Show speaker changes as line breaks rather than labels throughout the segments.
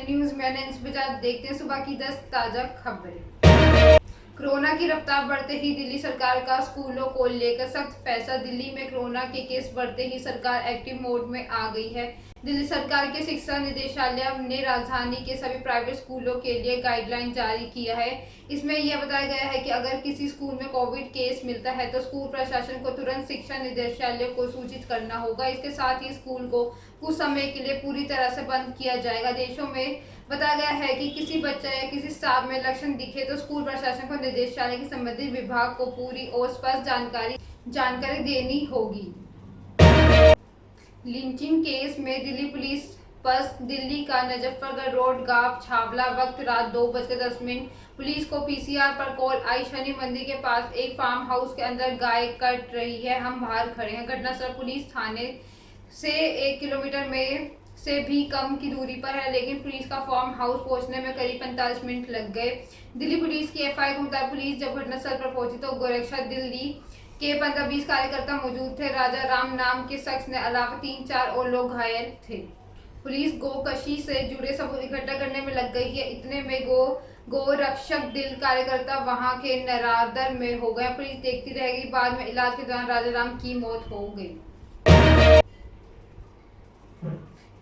News में Nancy Bajaj. देखते हैं सुबह की 10 ताजा खबरें। कोरोना की रफ्तार बढ़ते ही दिल्ली सरकार का स्कूलों को लेकर सख्त फैसला। दिल्ली में कोरोना के केस बढ़ते ही सरकार एक्टिव मोड में आ गई है। दिल्ली सरकार के शिक्षा निदेशालय ने राजधानी के सभी प्राइवेट स्कूलों के लिए गाइडलाइन जारी किया है। इसमें यह बताया गया है कि अगर किसी स्कूल में कोविड केस मिलता है तो स्कूल प्रशासन को तुरंत शिक्षा निदेशालय को सूचित करना होगा। इसके साथ ही स्कूल को कुछ समय के लिए पूरी तरह से बंद किया जाएगा। देशों में बताया गया है कि किसी बच्चा या किसी स्टाफ में लक्षण दिखे तो स्कूल प्रशासन को निदेशालय के संबंधित विभाग को पूरी और स्पष्ट जानकारी देनी होगी। लिंचिंग केस में दिल्ली पुलिस बस दिल्ली का मुजफ्फरगढ़ रोड गांव छावला वक्त रात 2:10 पुलिस को पीसीआर पर कॉल आई। शनि मंदिर के पास एक फार्म हाउस के अंदर गाय कट रही है, हम बाहर खड़े हैं। घटनास्थल पुलिस थाने से 1 किलोमीटर में से भी कम की दूरी पर है, लेकिन पुलिस का फार्म हाउस पहुंचने में करीब 45 मिनट लग गए। दिल्ली पुलिस की एफआईआर के मुताबिक पुलिस जब घटनास्थल पर पहुंची तो गोरक्षा दिल्ली के 15-20 कार्यकर्ता मौजूद थे। राजा राम नाम के शख्स ने अलावा 3-4 और लोग घायल थे। पुलिस गोकशी से जुड़े सबूत इकट्ठा करने में लग गई है। इतने में गोरक्षक दिल कार्यकर्ता वहां के नरादर में हो गए। पुलिस देखती रह गई। बाद में इलाज के दौरान राजा राम की मौत हो गई।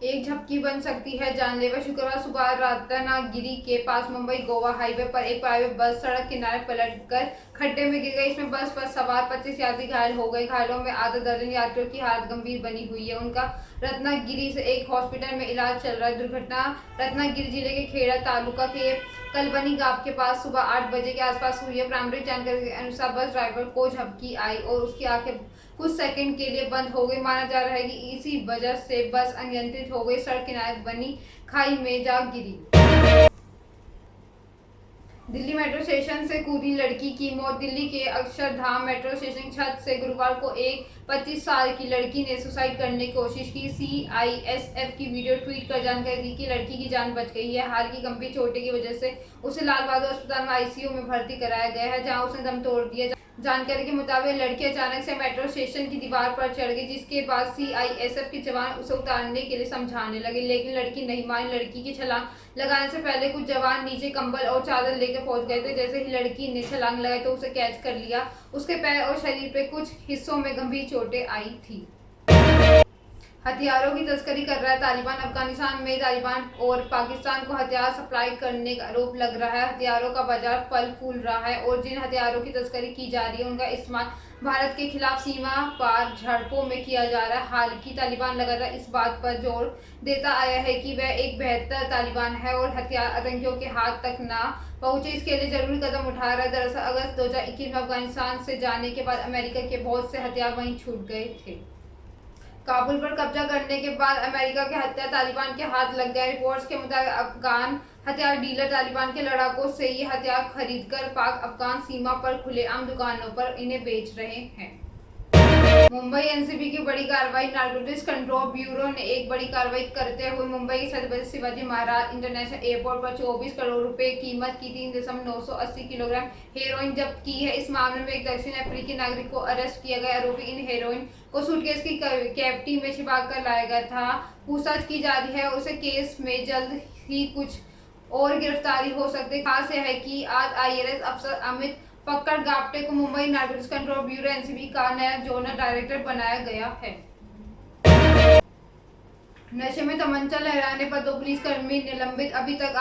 एक झपकी बन सकती है जानलेवा। शुक्रवार सुबह रत्नागिरी के पास मुंबई गोवा हाईवे पर एक प्राइवेट बस सड़क किनारे पलटकर खड्डे में गिर गई। इसमें बस पर सवार 25 यात्री घायल हो गए। घायलों में आधा दर्जन यात्रियों की हालत गंभीर बनी हुई है। उनका रत्नागिरी से एक हॉस्पिटल में इलाज चल रहा है। दुर्घटना रत्नागिरी जिले के खेड़ा तालुका के कलबनी गांव के पास सुबह 8 बजे के आसपास हुई है। प्रारंभिक जानकारी के अनुसार बस ड्राइवर को झपकी आई और उसकी आंखें कुछ सेकंड के लिए बंद हो गई। माना जा रहा है कि इसी वजह से बस अनियंत्रित हो गई, सड़क किनारे बनी खाई में जा गिरी। दिल्ली मेट्रो स्टेशन से कूदी लड़की की मौत। दिल्ली के अक्षरधाम मेट्रो स्टेशन छत से गुरुवार को एक 25 साल की लड़की ने सुसाइड करने की कोशिश की। सीआईएसएफ की वीडियो ट्वीट कर जानकारी दी कि लड़की की जान बच गई है। हाल की गंभीर चोटें की वजह से उसे लाल बहादुर अस्पताल में आईसीयू में भर्ती कराया गया है, जहां उसने दम तोड़ दिया। जानकारी के मुताबिक लड़की अचानक से मेट्रो स्टेशन की दीवार पर चढ़ गई, जिसके बाद सीआईएसएफ के जवान उसे उतारने के लिए समझाने लगे, लेकिन लड़की नहीं मानी। लड़की की छलांग लगाने से पहले कुछ जवान नीचे कंबल और चादर लेकर पहुंच गए थे। जैसे ही लड़की ने छलांग लगाई तो उसे कैच कर लिया। उसके पैर और शरीर पे कुछ हिस्सों में गंभीर चोटें आई थी। हथियारों की तस्करी कर रहा है तालिबान। अफगानिस्तान में तालिबान और पाकिस्तान को हथियार सप्लाई करने का आरोप लग रहा है। हथियारों का बाजार फल फूल रहा है और जिन हथियारों की तस्करी की जा रही है उनका इस्तेमाल भारत के खिलाफ सीमा पार झड़पों में किया जा रहा है। हालांकि तालिबान लगातार इस बात पर जोर देता आया है कि वह एक बेहतर तालिबान है और हथियार आतंकियों के हाथ तक ना पहुंचे, इसके लिए जरूरी कदम उठा रहा है। दरअसल अगस्त 2021 में अफगानिस्तान से जाने के बाद अमेरिका के बहुत से हथियार वहीं छूट गए थे। काबुल पर कब्जा करने के बाद अमेरिका के हथियार तालिबान के हाथ लग गए। रिपोर्ट्स के मुताबिक अफगान हथियार डीलर तालिबान के लड़ाकों से ये हथियार खरीदकर पाक अफगान सीमा पर खुलेआम दुकानों पर इन्हें बेच रहे हैं। मुंबई एनसीबी की बड़ी कार्रवाई। नारकोटिक्स कंट्रोल ब्यूरो ने एक बड़ी कार्रवाई करते हुए मुंबई के छत्रपति शिवाजी महाराज इंटरनेशनल एयरपोर्ट पर 24 करोड़ रुपए कीमत की 3.980 किलोग्राम हेरोइन जब्त की है। इस मामले में एक दक्षिण अफ्रीकी नागरिक को अरेस्ट किया गया। आरोपी इन हेरोइन को सूटकेस की कैविटी में छिपा कर लाया गया था। पूछताछ की जा रही है। उसे केस में जल्द ही कुछ और गिरफ्तारी हो सकती है। खास यह है कि आज आईएएस अफसर अमित फक्कड़ गाप्टे को Mumbai narcotics control bureau NCB का नया जोनल डायरेक्टर बनाया गया है। नशे में तमंचा लहराने पर 2 पुलिसकर्मी निलंबित। अभी तक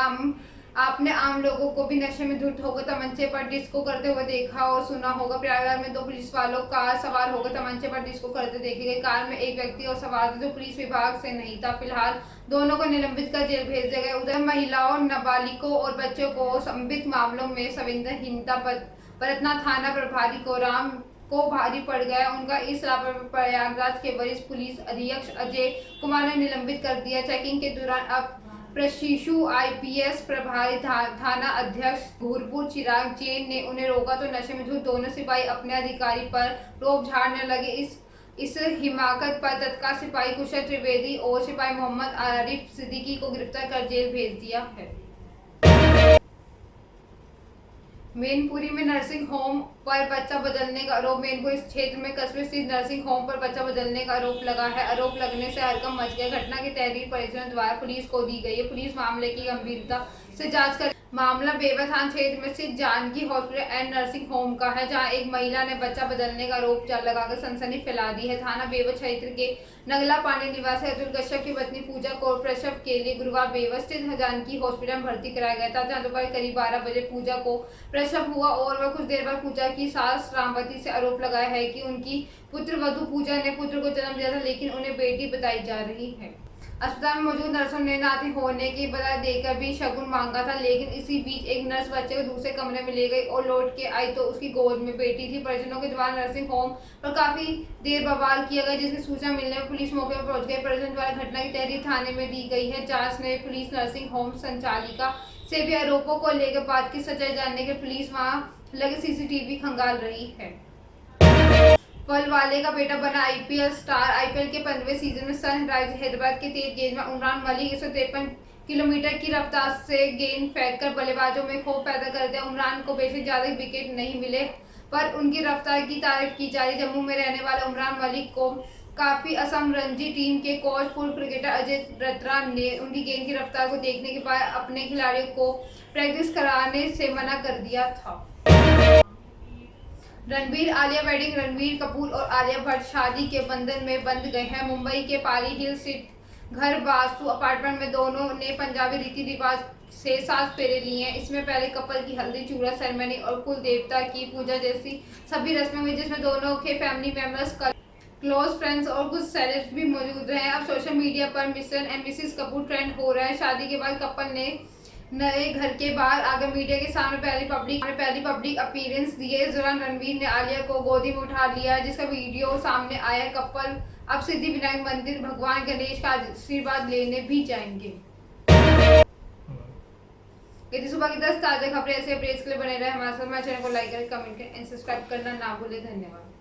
आपने आम लोगों को भी नशे में धुत होकर तमंचे पर डिस्को करते हुए देखा और सुना होगा। प्रयागराज में 2 पुलिस वालों कार सवार होकर तमंचे पर डिस्को करते देखे गए। कार में एक व्यक्ति और सवार था जो पुलिस विभाग से नहीं था। फिलहाल दोनों को निलंबित कर जेल भेज दिया गया। उधर महिलाओं, नाबालिगों और बच्चों को संबित मामलों में संवेदनहीनता बरतना थाना प्रभारी को भारी पड़ गया। उनका इस लापरवाही प्रयागराज के वरिष्ठ पुलिस अधीक्षक अजय कुमार ने निलंबित कर दिया। चेकिंग के दौरान अब प्रशिक्षु आईपीएस प्रभारी थाना अध्यक्ष घूरपुर चिराग जैन ने उन्हें रोका तो नशे में धुत दोनों सिपाही अपने अधिकारी पर रोब झाड़ने लगे। इस हिमाकत पर तत्काल सिपाही कुशल त्रिवेदी और सिपाही मोहम्मद आरिफ सिद्दीकी को गिरफ्तार कर जेल भेज दिया है। मैनपुरी में नर्सिंग होम पर बच्चा बदलने का आरोप। मैनपुरी क्षेत्र में कस्बे स्थित नर्सिंग होम पर बच्चा बदलने का आरोप लगा है। आरोप लगने से हड़कंप मच गया। घटना की तहरीर परिजनों द्वारा पुलिस को दी गई है। पुलिस मामले की गंभीरता से जांच कर मामला बेवा थाना क्षेत्र में स्थित Janki hospital and nursing home का है, जहां एक महिला ने बच्चा बदलने का आरोप लगाकर सनसनी फैला दी है। थाना बेवा क्षेत्र के नगला पानी निवासी अतुल कश्यप की पत्नी पूजा को प्रसव के लिए गुरुवार बेवा स्थित जानकी हॉस्पिटल में भर्ती कराया गया था, जहां दोपहर करीब 12 बजे पूजा को प्रसव हुआ और वह कुछ देर बाद पूजा की सास रामवती से आरोप लगाया है कि उनकी पुत्र वधु पूजा ने पुत्र को जन्म दिया था, लेकिन उन्हें बेटी बताई जा रही है। अस्पताल में मौजूद नर्सों ने नाती होने की बता देकर भी शगुन मांगा था, लेकिन इसी बीच एक नर्स बच्चे को दूसरे कमरे में ले गई और लौट के आई तो उसकी गोद में बेटी थी। परिजनों के द्वारा नर्सिंग होम पर काफी देर बवाल किया गया, जिसकी सूचना मिलने पर पुलिस मौके पर पहुंच गई। परिजन द्वारा घटना की तहरीर थाने में दी गई है। जांच ने पुलिस नर्सिंग होम संचालिका से भी आरोपों को लेकर बात की सच्चाई जानने के पुलिस वहां लगे सीसीटीवी खंगाल रही है। पल वाले का बेटा बना आईपीएल स्टार। आईपीएल के 15वें सीजन में सनराइजर्स हैदराबाद के तेज गेंद में उमरान मलिक 153 किलोमीटर की रफ्तार से गेंद फेंककर बल्लेबाजों में खौफ पैदा कर दिया। उमरान को बेशक ज्यादा विकेट नहीं मिले, पर उनकी रफ्तार की तारीफ की जा रही। जम्मू में रहने वाले उमरान मलिक को काफी असम रणजी टीम के कोच पूर्व क्रिकेटर अजय रतरा ने उनकी गेंद की रफ्तार को देखने के बाद अपने खिलाड़ियों को प्रैक्टिस कराने से मना कर दिया था। रणबीर आलिया वेडिंग। रणबीर कपूर और आलिया भट्ट शादी के बंधन में बंध गए हैं। मुंबई के पारी हिल स्थित घर वास्तु अपार्टमेंट में दोनों ने पंजाबी रीति रिवाज से 7 फेरे लिए हैं। इसमें पहले कपल की हल्दी चूड़ा सेरेमनी और कुल देवता की पूजा जैसी सभी रस्में हुई, जिसमें दोनों के फैमिली मेंबर्स, क्लोज फ्रेंड्स और कुछ सेलेब्स भी मौजूद रहे। अब सोशल मीडिया पर mister and Mrs Kapoor trend हो रहा है। शादी के बाद कपल ने नए घर के बाहर आकर मीडिया के सामने पहली पब्लिक अपीयरेंस दी है। इस दौरान रणवीर ने आलिया को गोदी में उठा लिया, जिसका वीडियो सामने आया। कपल अब सिद्धिविनायक मंदिर भगवान गणेश का आशीर्वाद लेने भी जाएंगे। यदि सुबह की 10 ताजा खबरें ऐसे अपडेट्स के लिए बने रहे हमारे साथ। हमारे चैनल को लाइक करें, कमेंट करें एंड सब्सक्राइब करना ना भूलें। धन्यवाद।